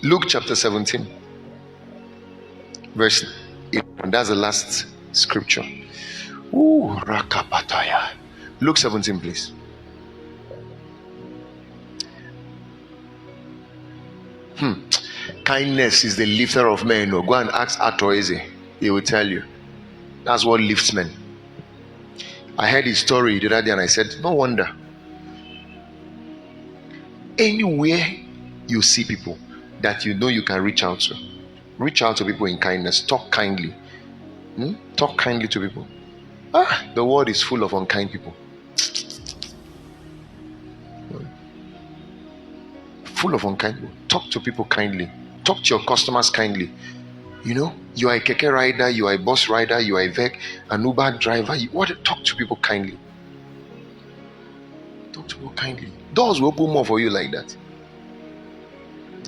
Luke chapter 17, verse 8. That's the last scripture. Ooh, rakapataya. Luke 17, please. Kindness is the lifter of men. No, go and ask Atoeze. He will tell you. That's what lifts men. I heard his story the other day and I said, no wonder. Anywhere you see people that you know you can reach out to people in kindness. Talk kindly. Talk kindly to people. The world is full of unkind people. Full of unkind people. Talk to people kindly. Talk to your customers kindly. You know, you are a keke rider, you are a bus rider, you are a VEC, an Uber driver. You want to talk to people kindly. Talk to people kindly. Doors will open more for you like that.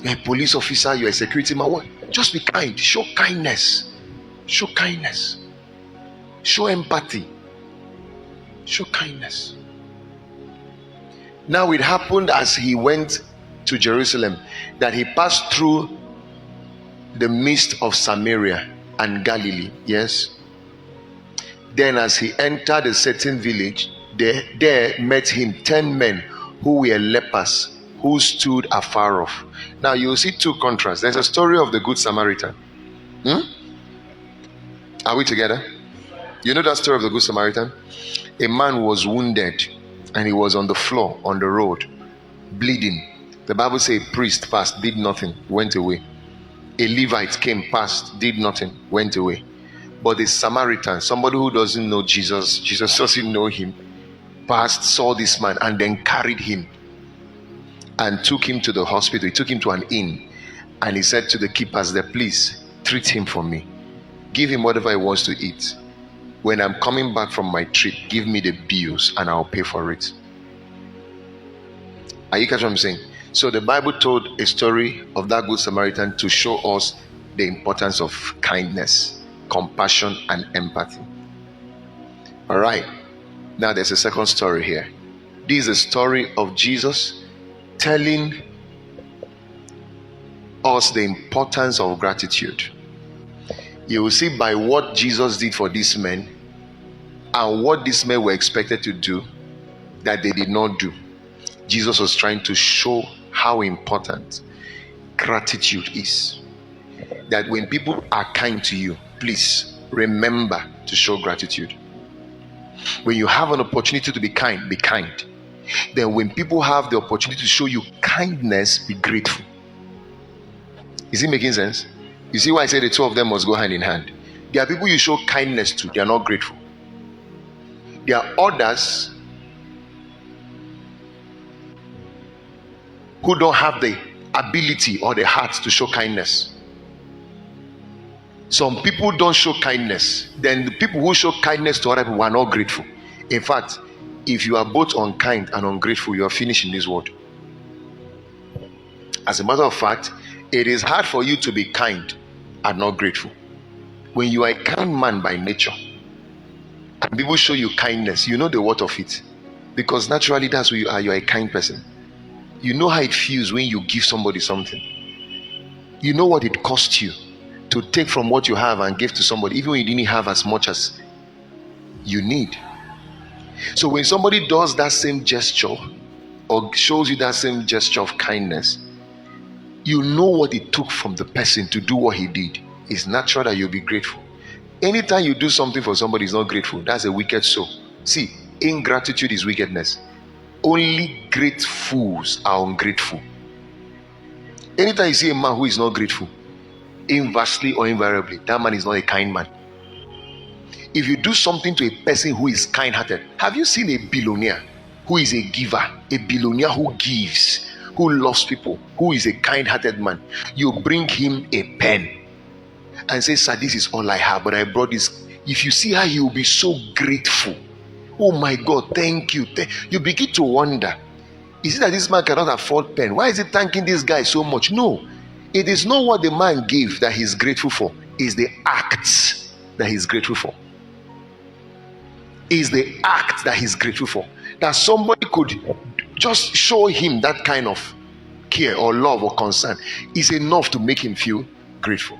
You're a police officer, you're a security man. What? Just be kind. Show kindness. Show kindness. Show empathy. Show kindness. Now it happened as he went to Jerusalem that he passed through the midst of Samaria and Galilee. Yes. Then as he entered a certain village, there met him 10 men who were lepers, who stood afar off. Now you will see two contrasts. There's a story of the Good Samaritan. Are we together? You know that story of the Good Samaritan? A man was wounded and he was on the floor on the road, bleeding. The Bible says a priest passed, did nothing, went away. A Levite came past, did nothing, went away. But the Samaritan, somebody who doesn't know Jesus doesn't know him, passed, saw this man, and then carried him and took him to the hospital. He took him to an inn, and he said to the keepers there, please treat him for me. Give him whatever he wants to eat. When I'm coming back from my trip, give me the bills and I'll pay for it. Are you catching what I'm saying? So the Bible told a story of that Good Samaritan to show us the importance of kindness, compassion, and empathy. All right. Now there's a second story here. This is a story of Jesus telling us the importance of gratitude. You will see by what Jesus did for these men and what these men were expected to do that they did not do. Jesus was trying to show how important gratitude is. That when people are kind to you, please remember to show gratitude. When you have an opportunity to be kind, be kind. Then when people have the opportunity to show you kindness, be grateful. Is it making sense? You see why I say the two of them must go hand in hand. There are people you show kindness to, they are not grateful. There are others who don't have the ability or the heart to show kindness. Some people don't show kindness. Then the people who show kindness to other people are not grateful. In fact, if you are both unkind and ungrateful, you are finished in this world. As a matter of fact, it is hard for you to be kind and not grateful. When you are a kind man by nature, and people show you kindness, you know the worth of it. Because naturally that's who you are. You are a kind person. You know how it feels when you give somebody something. You know what it costs you to take from what you have and give to somebody, even when you didn't have as much as you need. So when somebody does that same gesture or shows you that same gesture of kindness, you know what it took from the person to do what he did. It's natural that you'll be grateful. Anytime you do something for somebody who's not grateful, that's a wicked soul. See, ingratitude is wickedness. Only great fools are ungrateful. Anytime you see a man who is not grateful, inversely or invariably, that man is not a kind man. If you do something to a person who is kind-hearted, have you seen a billionaire who is a giver, a billionaire who gives, who loves people, who is a kind-hearted man? You bring him a pen and say, sir, this is all I have, but I brought this. If you see how he will be so grateful, oh my God, thank you. You begin to wonder, is it that this man cannot afford pen? Why is he thanking this guy so much? No, it is not what the man gave that he's grateful for. It's the acts that he's grateful for. Is the act that he's grateful for. That somebody could just show him that kind of care or love or concern is enough to make him feel grateful.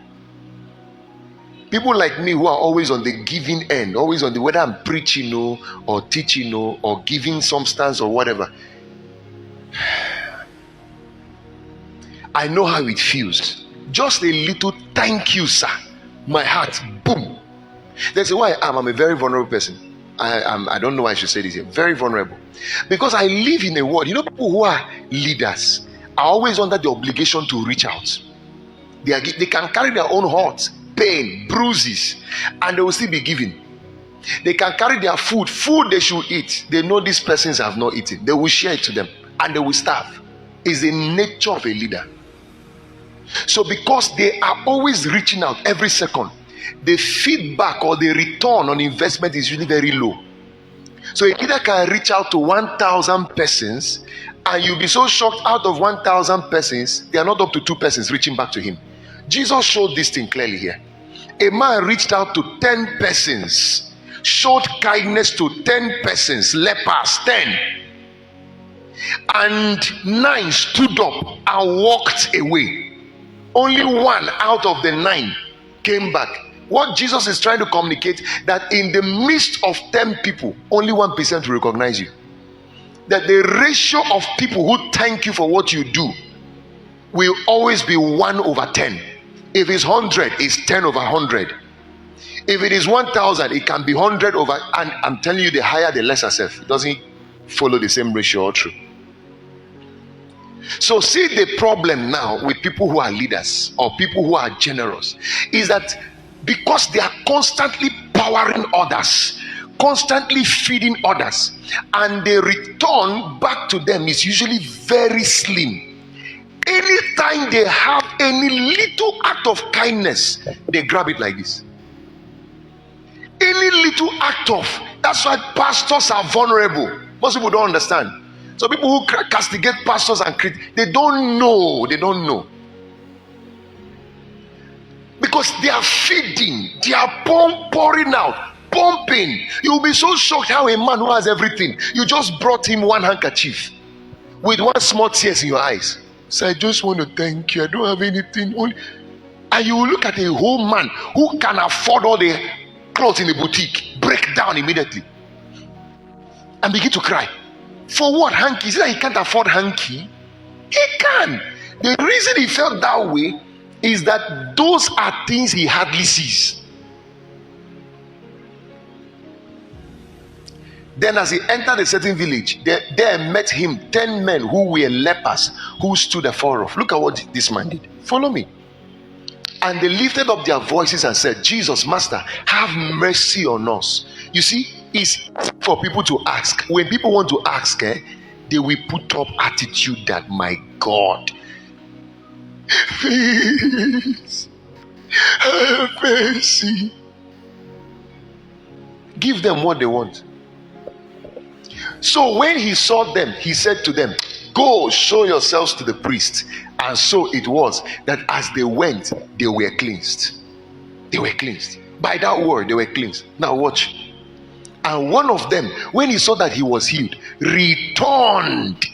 People like me who are always on the giving end, always on the, whether I'm preaching or teaching or giving substance or whatever, I know how it feels. Just a little thank you, sir. My heart, boom. That's why I'm a very vulnerable person. I don't know why I should say this here. Very vulnerable. Because I live in a world, people who are leaders are always under the obligation to reach out. They can carry their own hurts, pain, bruises, and they will still be giving. They can carry their food they should eat. They know these persons have not eaten. They will share it to them and they will starve. It's the nature of a leader. So because they are always reaching out every second, the feedback or the return on investment is usually very low. So a leader can reach out to 1,000 persons and you'll be so shocked, out of 1,000 persons, they are not up to 2 persons reaching back to him. Jesus showed this thing clearly here. A man reached out to 10 persons, showed kindness to 10 persons, lepers, 10. And 9 stood up and walked away. Only 1 out of the 9 came back. What Jesus is trying to communicate, that in the midst of 10 people, only 1% will recognize you. That the ratio of people who thank you for what you do will always be 1/10. If it's 100, it's 10/100. If it is 1,000, it can be 100 over, and I'm telling you, the higher the lesser self. It doesn't follow the same ratio all through. So see, the problem now with people who are leaders or people who are generous is that because they are constantly powering others, constantly feeding others, and the return back to them is usually very slim. Anytime they have any little act of kindness, they grab it like this. Any little act of, that's why pastors are vulnerable. Most people don't understand. So people who castigate pastors and they don't know. Because they are feeding, they are pouring out, pumping. You'll be so shocked how a man who has everything, you just brought him 1 handkerchief with 1 small tears in your eyes. So I just want to thank you. I don't have anything. And you will look at a whole man who can afford all the clothes in the boutique, break down immediately and begin to cry. For what? Hanky? Is it that he can't afford hanky? He can. The reason he felt that way is that those are things he hardly sees. Then as he entered a certain village, there met him 10 men who were lepers, who stood afar off. Look at what this man did. Follow me. And they lifted up their voices and said, Jesus, Master, have mercy on us. You see, it's for people to ask. When people want to ask, they will put up attitude that, my God, please have mercy. Give them what they want. So when he saw them, he said to them, go show yourselves to the priest. And so it was that as they went, they were cleansed. They were cleansed. By that word, they were cleansed. Now watch. And one of them, when he saw that he was healed, returned.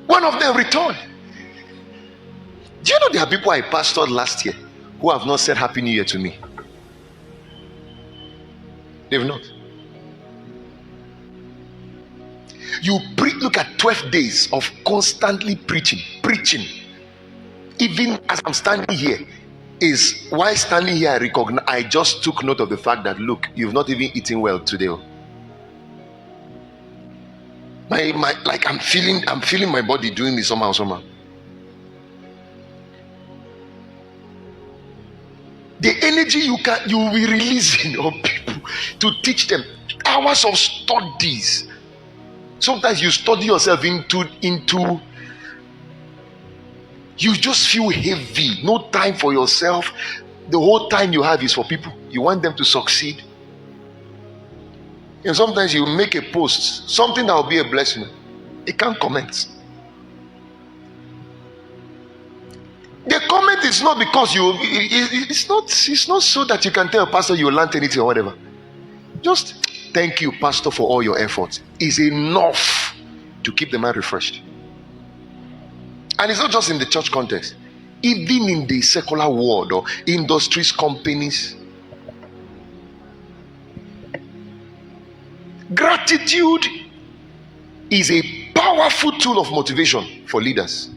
One of them returned. Do you know there are people I pastored last year who have not said Happy New Year to me? They've not. You look at 12 days of constantly preaching. Even as I'm standing here, is why standing here I just took note of the fact that, look, you've not even eaten well today. Like I'm feeling my body doing me somehow. The energy you will be releasing on people to teach them hours of studies. Sometimes you study yourself into you just feel heavy, no time for yourself. The whole time you have is for people. You want them to succeed. And sometimes you make a post, something that will be a blessing. It can't comment. The comment is not because it's not so that you can tell a pastor you learned anything or whatever. Just thank you, Pastor, for all your efforts is enough to keep the man refreshed. And it's not just in the church context, even in the secular world or industries, companies. Gratitude is a powerful tool of motivation for leaders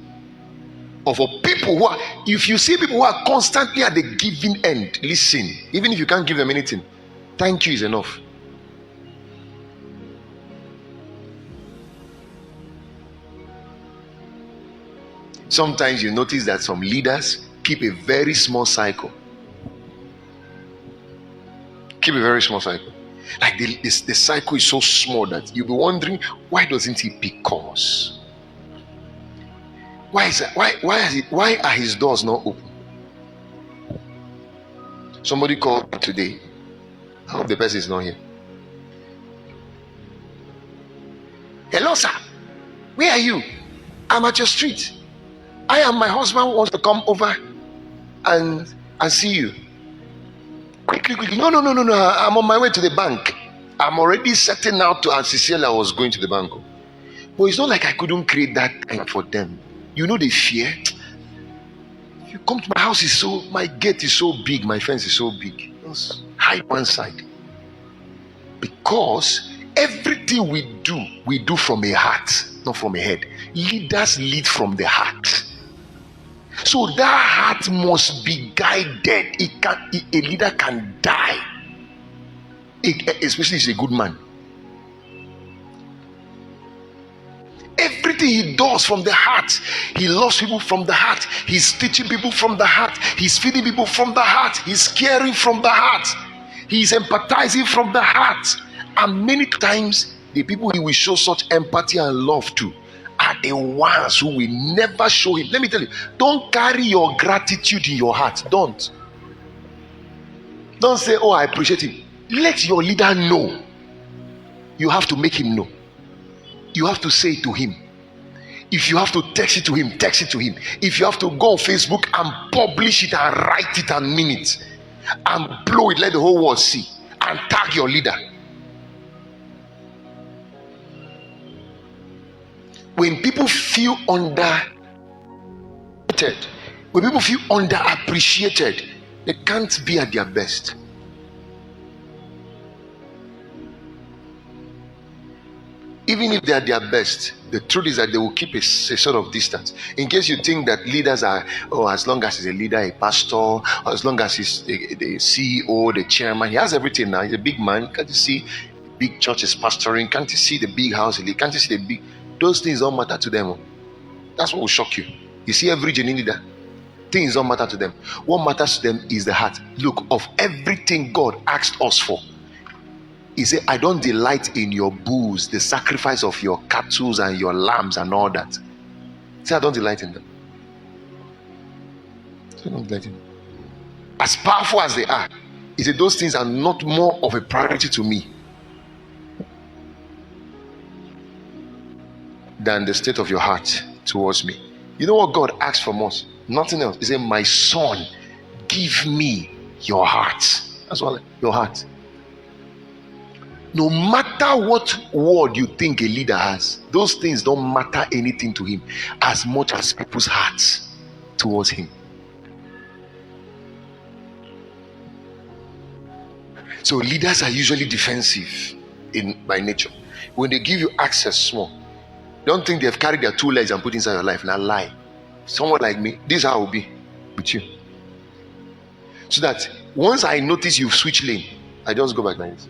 or for people who are, if you see people who are constantly at the giving end, listen, even if you can't give them anything, thank you is enough. Sometimes you notice that some leaders keep a very small cycle. Keep a very small cycle. Like the cycle is so small that you'll be wondering, why doesn't he pick calls? Why is that? Why are his doors not open? Somebody called me today. I hope the person is not here. Hello, sir. Where are you? I'm at your street. I and my husband wants to come over and see you. Quickly. No. I'm on my way to the bank. I'm already setting out to ask Cecilia I was going to the bank. But it's not like I couldn't create that time for them. You know the fear. If you come to my house, my gate is so big, my fence is so big. Just hide one side. Because everything we do from a heart, not from a head. Leaders lead from the heart. So that heart must be guided. A leader can die, especially if he's a good man. Everything he does from the heart. He loves people from the heart. He's teaching people from the heart. He's feeding people from the heart. He's caring from the heart. He's empathizing from the heart. And many times, the people he will show such empathy and love to are the ones who will never show him. Let me tell you, don't carry your gratitude in your heart. Don't say, oh, I appreciate him. Let your leader know. You have to make him know. You have to say it to him. If you have to text it to him, text it to him. If you have to go on Facebook and publish it and write it and mean it and blow it, let the whole world see, and tag your leader. When people feel underappreciated, they can't be at their best. Even if they are their best, the truth is that they will keep a sort of distance. In case you think that leaders are, as long as he's a leader, a pastor, or as long as he's the CEO, the chairman, he has everything now. He's a big man. Can't you see big churches pastoring? Can't you see the big house? Can't you see the big... Those things don't matter to them. That's what will shock you. You see every genuine leader, things don't matter to them. What matters to them is the heart. Look, of everything God asked us for, he said, I don't delight in your bulls, the sacrifice of your cattle and your lambs and all that. He said, I don't delight in them. I don't delight in them. As powerful as they are, he said, those things are not more of a priority to me than the state of your heart towards me. You know what God asks from us? Nothing else. He said, my son, give me your heart. That's all. Your heart. No matter what word you think a leader has, those things don't matter anything to him as much as people's hearts towards him. So leaders are usually defensive by nature. When they give you access small, don't think they've carried their 2 legs and put inside your life. Now lie. Someone like me, this is how I will be with you. So that once I notice you've switched lane, I just go back like this.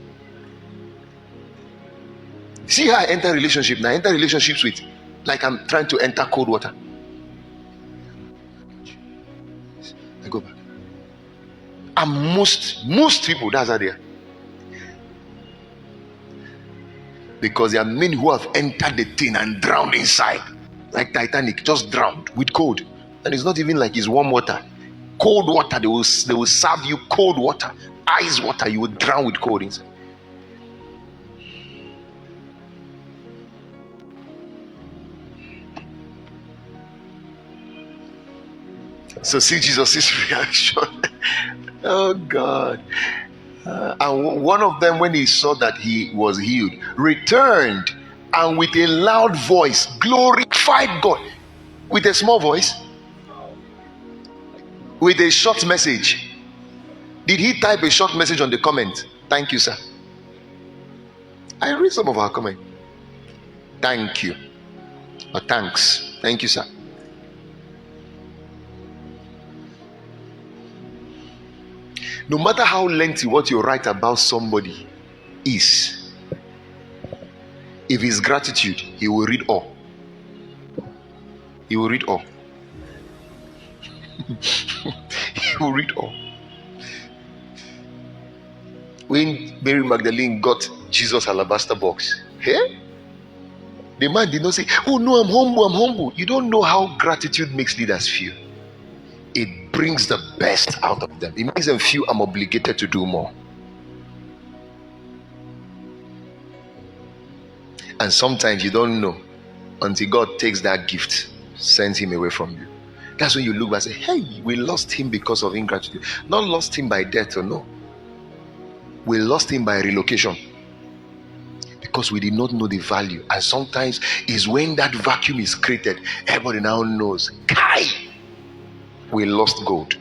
See how I enter relationship now. I enter relationships with like I'm trying to enter cold water. I go back. And most people, that's how they are. Because there are men who have entered the thing and drowned inside, like Titanic, just drowned with cold. And it's not even like it's warm water. Cold water, they will serve you cold water, ice water, you will drown with cold inside. So see Jesus' reaction. Oh God. And one of them, when he saw that he was healed, returned and with a loud voice glorified God. With a small voice, with a short message. Did he type a short message on the comment? Thank you, sir. I read some of our comments. Thank you. Or thanks. Thank you, sir. No matter how lengthy what you write about somebody is, if it's gratitude, he will read all. He will read all. He will read all. When Mary Magdalene got Jesus' alabaster box, hey? The man did not say, oh no, I'm humble. You don't know how gratitude makes leaders feel. It brings the best out of them. It makes them feel I'm obligated to do more. And sometimes you don't know until God takes that gift, sends him away from you. That's when you look back and say, hey, we lost him because of ingratitude. Not lost him by death or no. We lost him by relocation. Because we did not know the value. And sometimes is when that vacuum is created, everybody now knows, Kai, we lost gold.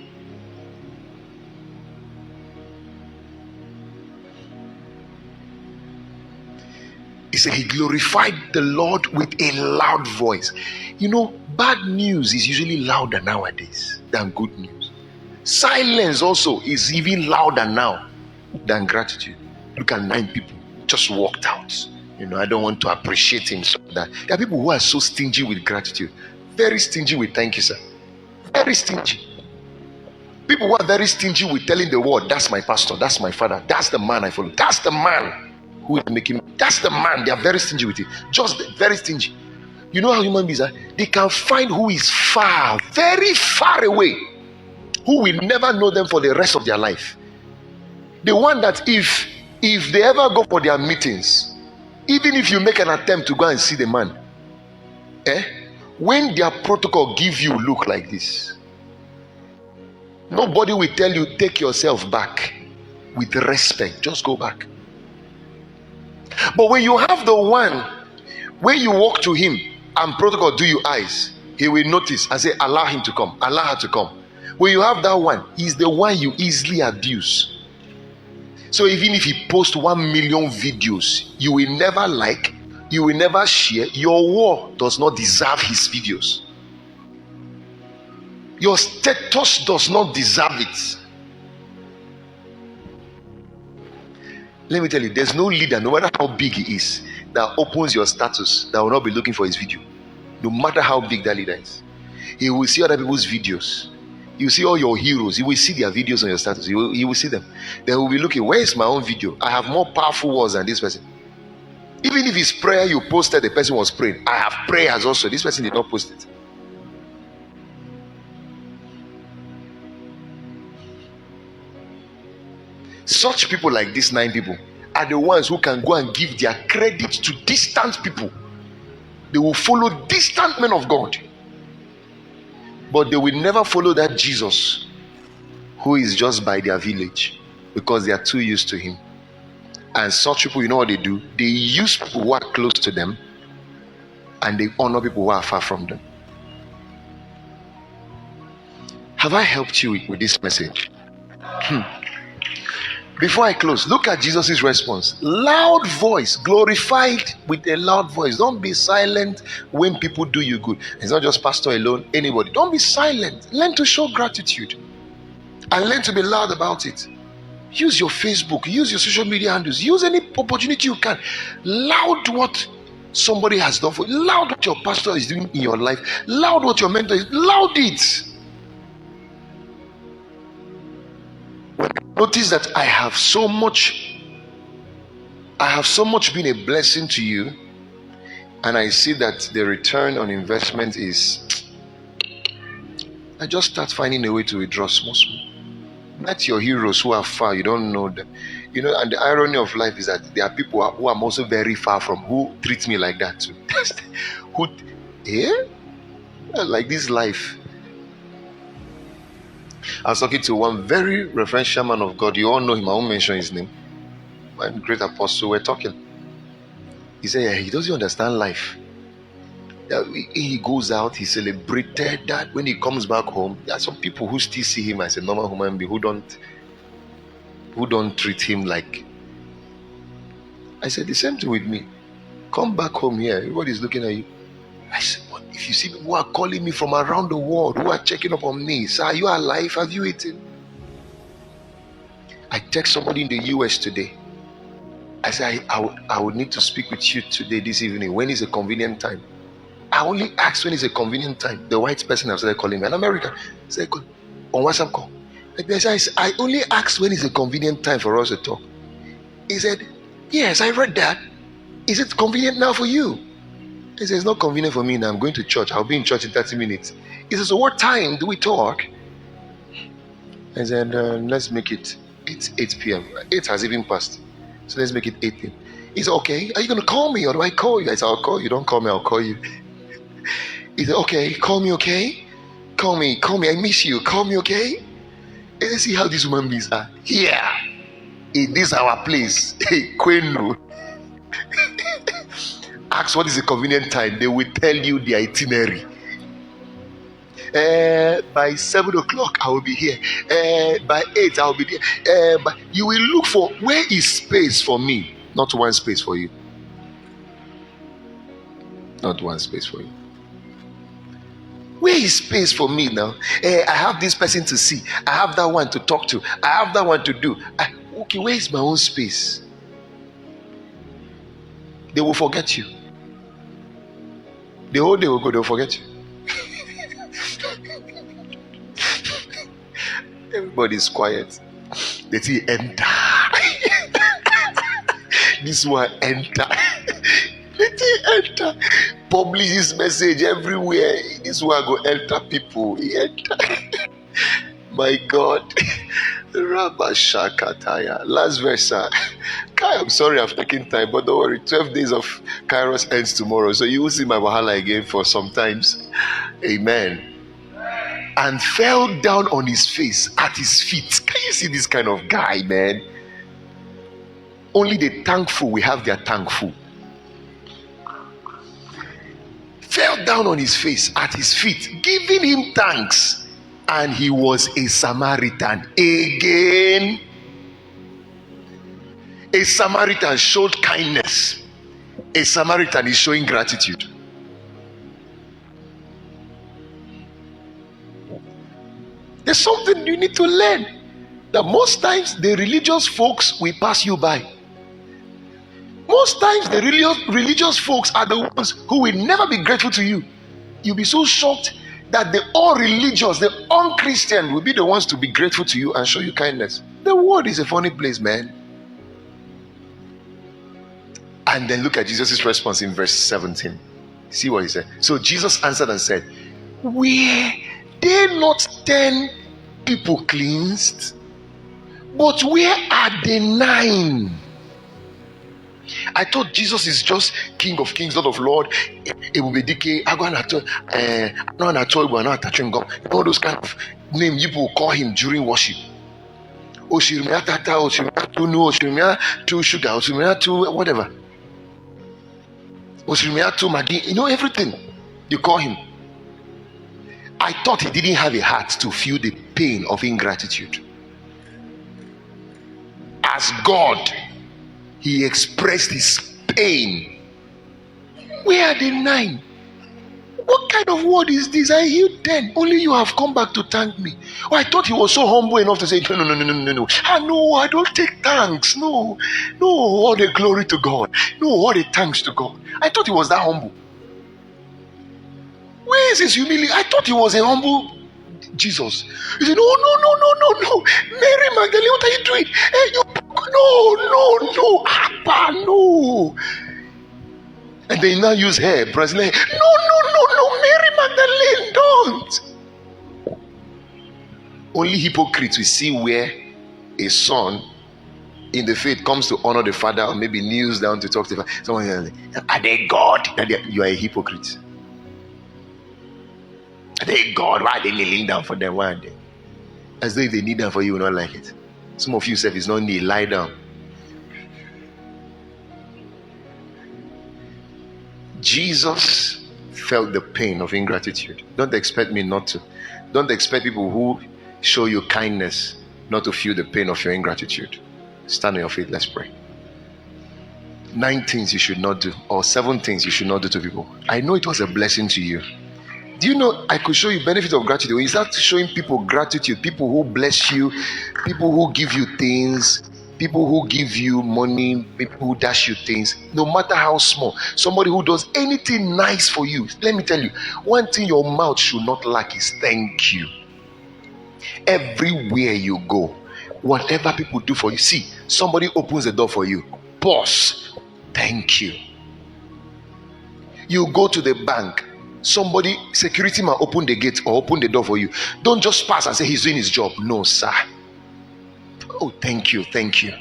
He said he glorified the Lord with a loud voice. You know, bad news is usually louder nowadays than good news. Silence also is even louder now than gratitude. Look at 9 people just walked out. You know, I don't want to appreciate him so that there are people who are so stingy with gratitude, very stingy with thank you, sir. Very stingy. People who are very stingy with telling the world, that's my pastor, that's my father, that's the man I follow, that's the man who is making, that's the man. They are very stingy with it. Just very stingy. You know how human beings are? They can find who is far, very far away, who will never know them for the rest of their life. The one that if they ever go for their meetings, even if you make an attempt to go and see the man, when their protocol give you look like this, nobody will tell you take yourself back. With respect, just go back. But when you have the one, when you walk to him and protocol do you eyes, he will notice and say, allow him to come, allow her to come. When you have that one, he's the one you easily abuse. So even if he posts 1 million videos, you will never like, you will never share. Your war does not deserve his videos. Your status does not deserve it. Let me tell you, there's no leader, no matter how big he is, that opens your status that will not be looking for his video. No matter how big that leader is, he will see other people's videos. You see all your heroes, you will see their videos on your status. You will see them. They will be looking, where is my own video? I have more powerful words than this person. Even if it's prayer you posted, the person was praying. I have prayers also. This person did not post it. Such people like these 9 people are the ones who can go and give their credit to distant people. They will follow distant men of God. But they will never follow that Jesus who is just by their village because they are too used to him. And such people, you know what they do? They use people who are close to them and they honor people who are far from them. Have I helped you with this message? Before I close, look at Jesus' response. Loud voice, glorified with a loud voice. Don't be silent when people do you good. It's not just pastor alone, anybody. Don't be silent. Learn to show gratitude and learn to be loud about it. Use your Facebook, use your social media handles, use any opportunity you can. Loud what somebody has done for you. Loud what your pastor is doing in your life. Loud what your mentor is. Loud it. Notice that I have so much been a blessing to you, and I see that the return on investment is, I just start finding a way to withdraw small. Not your heroes who are far, you don't know them. You know, and the irony of life is that there are people who I'm also very far from who treat me like that too. Like this life. I was talking to one very reverential man of God. You all know him. I won't mention his name. My great apostle. We're talking. He said, yeah, he doesn't understand life. He goes out, he celebrated that. When he comes back home, there are some people who still see him as a normal human being, who don't treat him like. I said the same thing with me. Come back home here, everybody's looking at you. I said, what if you see people who are calling me from around the world, who are checking up on me? Sir, are you alive? Have you eaten? I text somebody in the US today. I said, I would need to speak with you today, this evening. When is a convenient time? I only asked when is a convenient time. The white person have started calling me, an American. Said, on WhatsApp call. I only asked when is a convenient time for us to talk. He said, yes, I read that. Is it convenient now for you? He said, it's not convenient for me now. I'm going to church. I'll be in church in 30 minutes. He said, so what time do we talk? I said, let's make it 8 p.m. 8 has even passed. So let's make it 8 p.m. He said, okay, are you going to call me or do I call you? I said, I'll call you. Don't call me, I'll call you. He said, okay, call me, okay? Call me, I miss you. Call me, okay? And let's see how these human beings are. Here, in this our place, Quenu. Ask what is a convenient time. They will tell you the itinerary. By 7 o'clock, I will be here. By 8, I will be there. But you will look for where is space for me, not one space for you. Not one space for you. Where is space for me now? I have this person to see. I have that one to talk to. I have that one to do. Okay, where is my own space? They will forget you. The whole day will go, they'll forget you. Everybody's quiet. They see enter. This one enter. Let it enter. Publish this message everywhere. This one go enter people. He enter. My God. Rabba Shakataya. Last verse, sir. I'm sorry I've taken time, but don't worry. 12 days of Kairos ends tomorrow. So you will see my Wahala again for some times. Amen. And fell down on his face at his feet. Can you see this kind of guy, man? Only the thankful will have their tank full. Fell down on his face at his feet, giving him thanks. And he was a Samaritan. Again, a Samaritan showed kindness. A Samaritan is showing gratitude. There's something you need to learn. That most times the religious folks will pass you by. Most times the religious folks are the ones who will never be grateful to you. You'll be so shocked that the all-religious, the un-Christian will be the ones to be grateful to you and show you kindness. The world is a funny place, man. And then look at Jesus' response in verse 17. See what he said. So Jesus answered and said, were they not 10 people cleansed? But where are the 9? I thought Jesus is just King of Kings, Lord of Lords. It will be DK. All those kind of names you will call him during worship. Oshirmia Tata, Oshirmia Tunu, Oshirmia to Sugar, Oshirmia to whatever. Oshirmia to Magi. You know everything. You call him. I thought he didn't have a heart to feel the pain of ingratitude. As God, he expressed his pain. Where are the 9? What kind of word is this? I healed 10. Only you have come back to thank me. Oh, I thought he was so humble enough to say, no. No, I don't take thanks. No, all the glory to God. No, all the thanks to God. I thought he was that humble. Where is his humility? I thought he was a humble Jesus. He said, no. Mary Magdalene, what are you doing? Hey, no. Abba, no. And they now use her, Brazilian. No, Mary Magdalene, don't. Only hypocrites will see where a son in the faith comes to honor the father or maybe kneels down to talk to the father. Someone else, are they God? You are a hypocrite. Are they God? Why are they kneeling down for them? Why are they? As though if they need them for you, you will not like it. Some of you say it's not need, lie down. Jesus felt the pain of ingratitude. Don't expect me not to. Don't expect people who show you kindness not to feel the pain of your ingratitude. Stand on your feet, let's pray. 9 things you should not do, or 7 things you should not do to people. I know it was a blessing to you. Do you know I could show you benefit of gratitude? When you start showing people gratitude, people who bless you, people who give you things, people who give you money, people who dash you things, no matter how small, somebody who does anything nice for you. Let me tell you, one thing your mouth should not lack is thank you. Everywhere you go, whatever people do for you, see, somebody opens the door for you, pause, thank you. You go to the bank, somebody, security man, open the gate or open the door for you. Don't just pass and say he's doing his job. No, sir. Oh, thank you, thank you.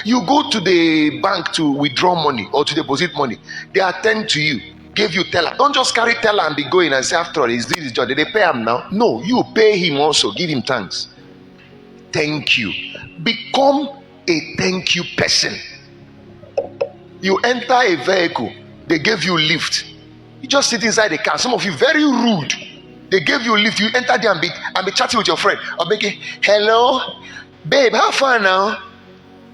You go to the bank to withdraw money or to deposit money. They attend to you, give you teller. Don't just carry teller and be going and say, after all, he's doing his job. Did they pay him now? No, you pay him also. Give him thanks. Thank you. Become a thank you person. You enter a vehicle, they gave you lift. You just sit inside the car. Some of you very rude. They gave you a lift. You enter there and be chatting with your friend or making, hello, babe, how far now?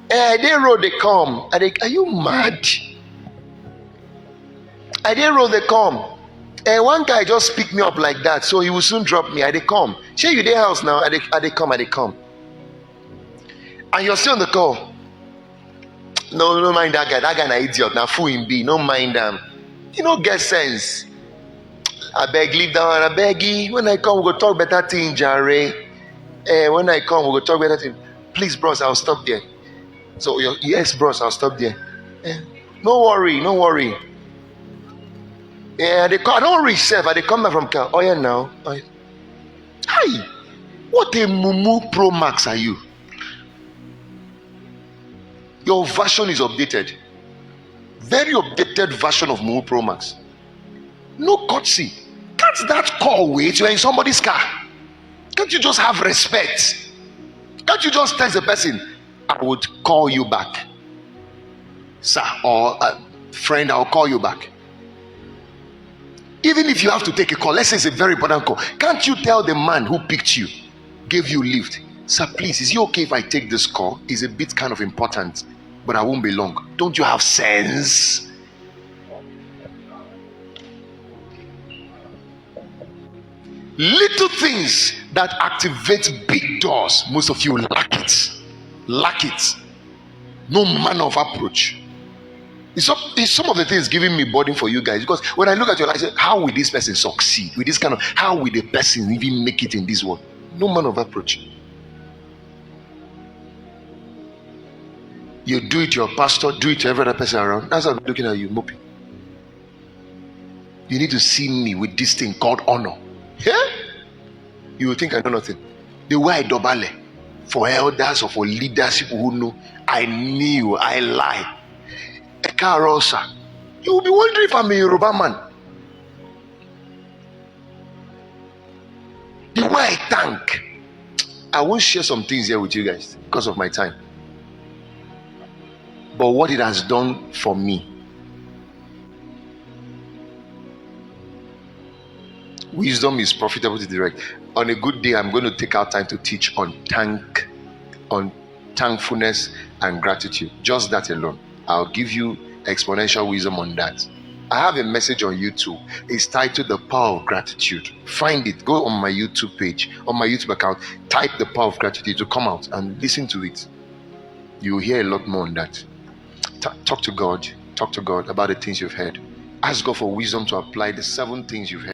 They road they come. Are you mad? They road they come. One guy just picked me up like that, so he will soon drop me. They come. Share you their house now. They come. And you're still on the call. No mind that guy. That guy na idiot. Now fool him be. No mind them. You know, get sense. I beg, leave down. I beg you. When I come, we'll go talk better thing, Jare. When I come, we'll go talk better thing. Please, bros, I'll stop there. So, yes, bros, I'll stop there. No worry. They call. Don't worry, self. They come back from car. Oh yeah, now. Hi. What a Mumu Pro Max are you? Your version is updated. Very updated version of Mumu Pro Max. No courtesy. Can't that call wait? You're in somebody's car. Can't you just have respect? Can't you just tell the person, I would call you back, sir, or friend, I'll call you back. Even if you have to take a call, let's say it's a very important call, can't you tell the man who picked you, gave you lift, sir, please, is it okay if I take this call? It's a bit kind of important, but I won't be long. Don't you have sense? Little things that activate big doors, most of you lack it. No manner of approach. It's some of the things giving me burden for you guys, because when I look at your life, I say, how will this person succeed with this kind of, how will the person even make it in this world? No manner of approach. You do it to your pastor, do it to every other person around. That's how I'm looking at you, moping. You need to see me with this thing called honor. Yeah? You will think I know nothing. The way I dobale for elders or for leaders, people who know I knew, I lie. Ekarosa. You will be wondering if I'm a Yoruba man. The way I thank. I won't share some things here with you guys because of my time. But what it has done for me. Wisdom is profitable to direct. On a good day, I'm going to take out time to teach on thankfulness and gratitude. Just that alone. I'll give you exponential wisdom on that. I have a message on YouTube. It's titled The Power of Gratitude. Find it. Go on my YouTube page, on my YouTube account. Type The Power of Gratitude to come out and listen to it. You'll hear a lot more on that. Talk to God. Talk to God about the things you've heard. Ask God for wisdom to apply the 7 things you've heard.